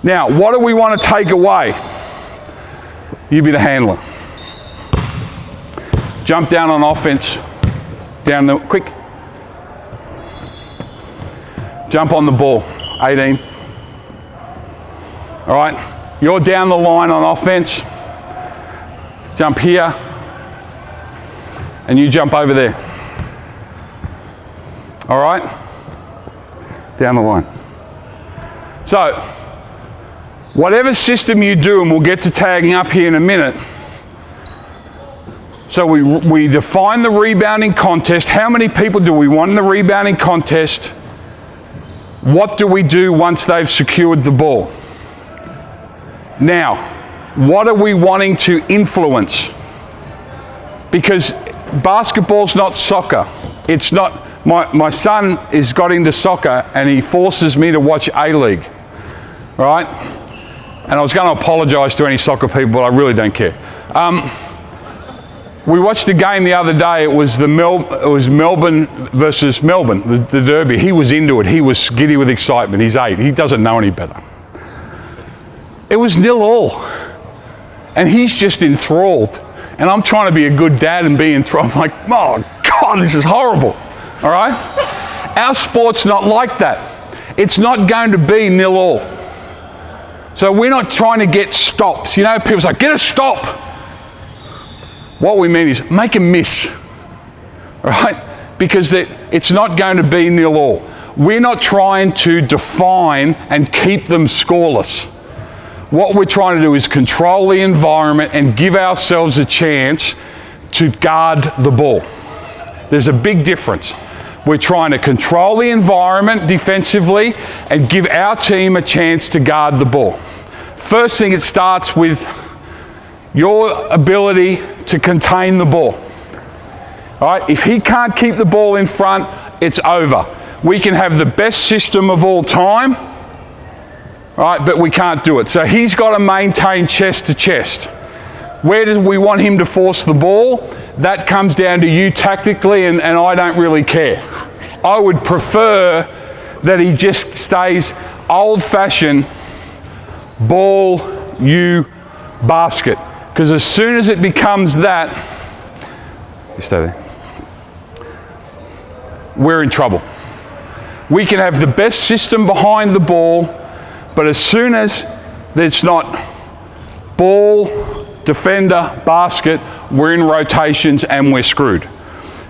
Now, what do we want to take away? You be the handler. Jump down on offense. Down the, quick. Jump on the ball, 18. All right, you're down the line on offense. Jump here, and you jump over there. All right, down the line. So, whatever system you do, and we'll get to tagging up here in a minute. So we define the rebounding contest. How many people do we want in the rebounding contest? What do we do once they've secured the ball? Now, what are we wanting to influence? Because basketball's not soccer. It's not, my son has got into soccer and he forces me to watch A-League, right? And I was going to apologise to any soccer people, but I really don't care. We watched the game the other day. It was Melbourne versus Melbourne, the derby. He was into it. He was giddy with excitement. He's 8. He doesn't know any better. It was 0-0. And he's just enthralled. And I'm trying to be a good dad and be enthralled. I'm like, oh, God, this is horrible. All right? Our sport's not like that. It's not going to be 0-0. So we're not trying to get stops. You know, people say, get a stop. What we mean is make a miss, right? Because it's not going to be 0-0. We're not trying to define and keep them scoreless. What we're trying to do is control the environment and give ourselves a chance to guard the ball. There's a big difference. We're trying to control the environment defensively and give our team a chance to guard the ball. First thing, it starts with your ability to contain the ball. All right? If he can't keep the ball in front, it's over. We can have the best system of all time, right? But we can't do it. So he's got to maintain chest to chest. Where do we want him to force the ball? That comes down to you tactically, and I don't really care. I would prefer that he just stays old-fashioned, ball, you, basket. Because as soon as it becomes that, you stay there, we're in trouble. We can have the best system behind the ball, but as soon as it's not ball, defender, basket, we're in rotations and we're screwed.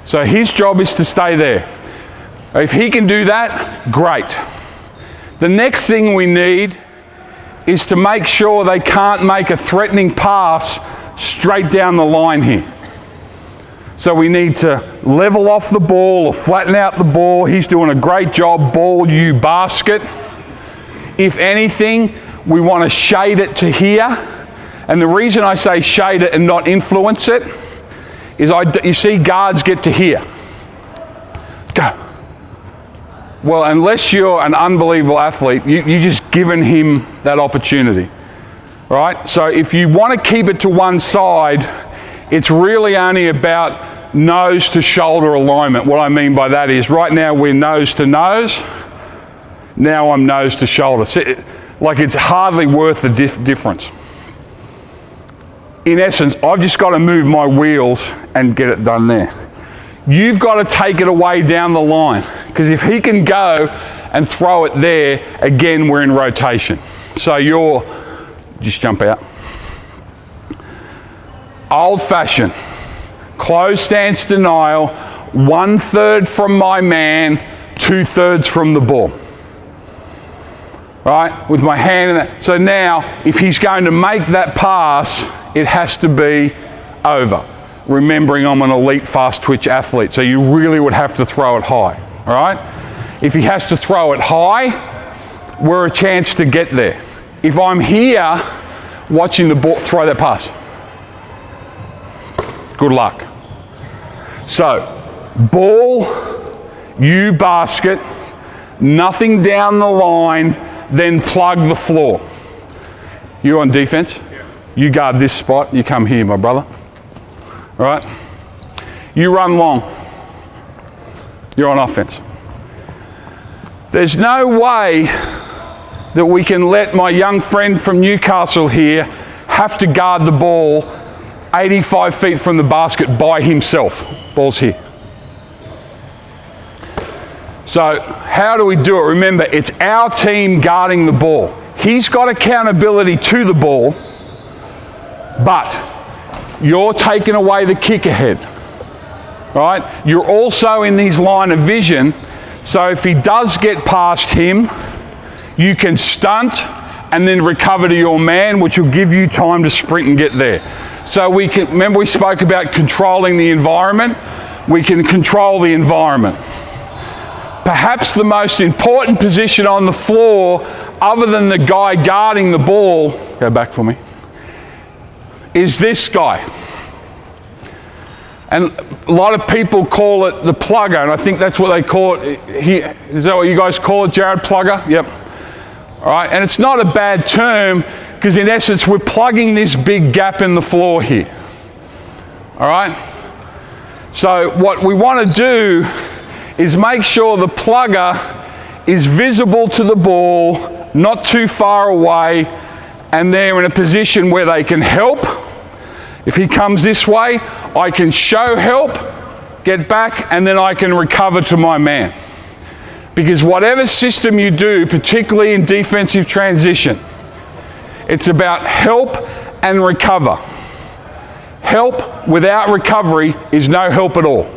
So his job is to stay there. If he can do that, great. The next thing we need is to make sure they can't make a threatening pass straight down the line here. So we need to level off the ball or flatten out the ball. He's doing a great job, ball, you, basket. If anything, we want to shade it to here. And the reason I say shade it and not influence it is you see guards get to here. Go. Well, unless you're an unbelievable athlete, you're just giving him that opportunity, right? So if you want to keep it to one side, it's really only about nose to shoulder alignment. What I mean by that is right now we're nose to nose. Now I'm nose to shoulder. Like it's hardly worth the difference. In essence, I've just got to move my wheels and get it done there. You've got to take it away down the line, because if he can go and throw it there, again, we're in rotation. So just jump out. Old-fashioned, closed stance denial, 1/3 from my man, 2/3 from the ball. Right, with my hand in that. So now, if he's going to make that pass, it has to be over. Remembering I'm an elite fast twitch athlete, so you really would have to throw it high, all right? If he has to throw it high, we're a chance to get there. If I'm here watching the ball, throw that pass. Good luck. So, ball, you basket, nothing down the line, then plug the floor. You're on defense. You guard this spot. You come here, my brother. All right? You run long. You're on offense. There's no way that we can let my young friend from Newcastle here have to guard the ball 85 feet from the basket by himself. Ball's here. So how do we do it? Remember, it's our team guarding the ball. He's got accountability to the ball, but you're taking away the kick ahead, right? You're also in his line of vision, so if he does get past him, you can stunt and then recover to your man, which will give you time to sprint and get there. So we can, remember we spoke about controlling the environment? We can control the environment. Perhaps the most important position on the floor, other than the guy guarding the ball, go back for me, is this guy. And a lot of people call it the plugger, and I think that's what they call it. Is that what you guys call it, Jared? Plugger? Yep. All right, and it's not a bad term, because in essence we're plugging this big gap in the floor here. All right? So what we want to do is make sure the plugger is visible to the ball, not too far away, and they're in a position where they can help. If he comes this way, I can show help, get back, and then I can recover to my man. Because whatever system you do, particularly in defensive transition, it's about help and recover. Help without recovery is no help at all.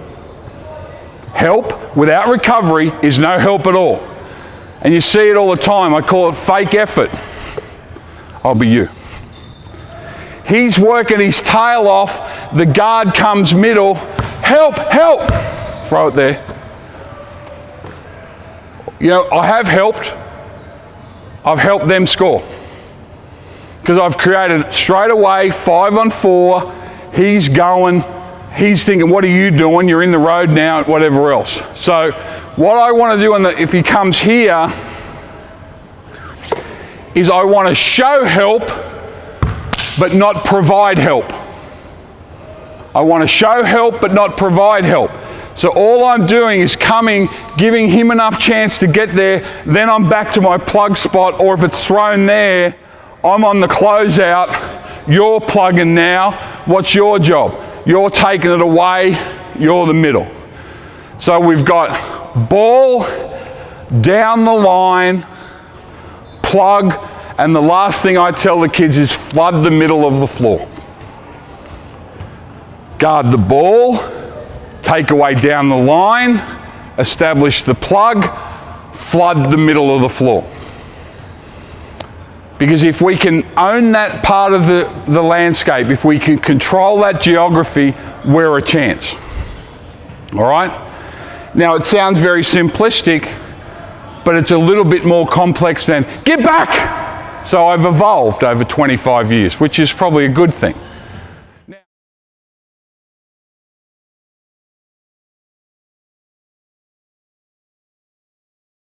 Help without recovery is no help at all. And you see it all the time. I call it fake effort. I'll be you. He's working his tail off. The guard comes middle. Help, help. Throw it there. You know, I have helped. I've helped them score. Because I've created straight away 5-on-4. He's going. He's thinking, what are you doing? You're in the road now, whatever else. So what I want to do if he comes here is I want to show help but not provide help. I want to show help but not provide help. So all I'm doing is coming, giving him enough chance to get there, then I'm back to my plug spot, or if it's thrown there, I'm on the closeout, you're plugging now, what's your job? You're taking it away, you're the middle. So we've got ball, down the line, plug, and the last thing I tell the kids is flood the middle of the floor. Guard the ball, take away down the line, establish the plug, flood the middle of the floor. Because if we can own that part of the landscape, if we can control that geography, we're a chance. All right? Now, it sounds very simplistic, but it's a little bit more complex than, get back! So I've evolved over 25 years, which is probably a good thing.